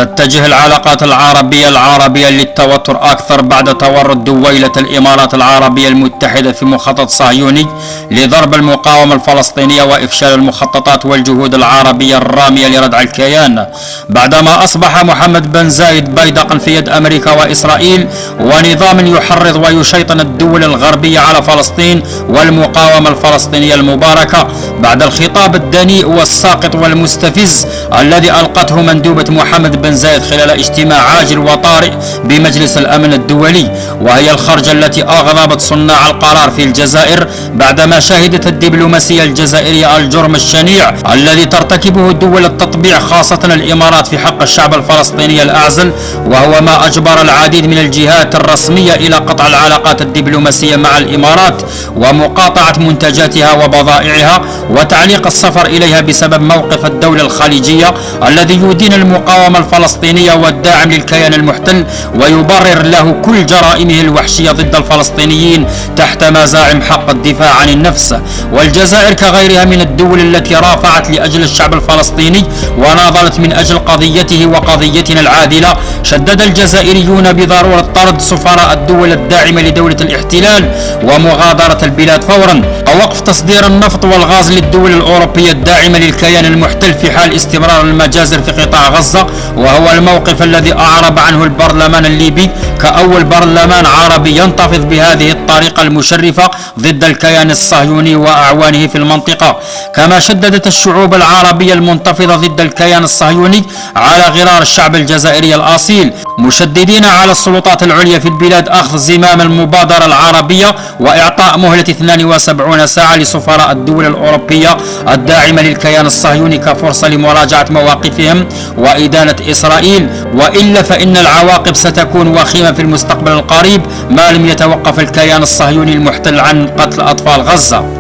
تتجه العلاقات العربية للتوتر أكثر بعد تورط دويلة الإمارات العربية المتحدة في مخطط صهيوني لضرب المقاومة الفلسطينية وإفشال المخططات والجهود العربية الرامية لردع الكيان، بعدما أصبح محمد بن زايد بيدقا في يد أمريكا وإسرائيل ونظام يحرض ويشيطن الدول الغربية على فلسطين والمقاومة الفلسطينية المباركة، بعد الخطاب الدنيء والساقط والمستفز الذي ألقته مندوبة محمد بن زايد خلال اجتماع عاجل وطارئ بمجلس الأمن الدولي، وهي الخرجة التي أغضبت صناع القرار في الجزائر بعدما شهدت الدبلوماسية الجزائرية الجرم الشنيع الذي ترتكبه دول التطبيع خاصة الإمارات في حق الشعب الفلسطيني الأعزل، وهو ما أجبر العديد من الجهات الرسمية إلى قطع العلاقات الدبلوماسية مع الإمارات ومقاطعة منتجاتها وبضائعها وتعليق السفر إليها بسبب موقف الدولة الخليجية الذي يدين المقاومة الفلسطينية والداعم للكيان المحتل ويبرر له كل جرائمه الوحشية ضد الفلسطينيين تحت مزاعم حق الدفاع عن النفس. والجزائر كغيرها من الدول التي رافعت لأجل الشعب الفلسطيني وناضلت من أجل قضيته وقضيتنا العادلة، شدد الجزائريون بضرورة طرد سفراء الدول الداعمة لدولة الاحتلال ومغادرة البلاد فورا، ووقف تصدير النفط والغاز للدول الأوروبية الداعمة للكيان المحتل في حال استمرار المجازر في قطاع غزة، وهو الموقف الذي أعرب عنه البرلمان الليبي كأول برلمان عربي ينتفض بهذه الطريقة المشرفة ضد الكيان الصهيوني وأعوانه في المنطقة. كما شددت الشعوب العربية المنتفضة ضد الكيان الصهيوني على غرار الشعب الجزائري الأصيل، مشددين على السلطات العليا في البلاد أخذ زمام المبادرة العربية وإعطاء مهلة 72 ساعة لسفراء الدول الأوروبية الداعمة للكيان الصهيوني كفرصة لمراجعة مواقفهم وإدانة إسرائيل، وإلا فإن العواقب ستكون وخيمة في المستقبل القريب ما لم يتوقف الكيان الصهيوني المحتل عن قتل أطفال غزة.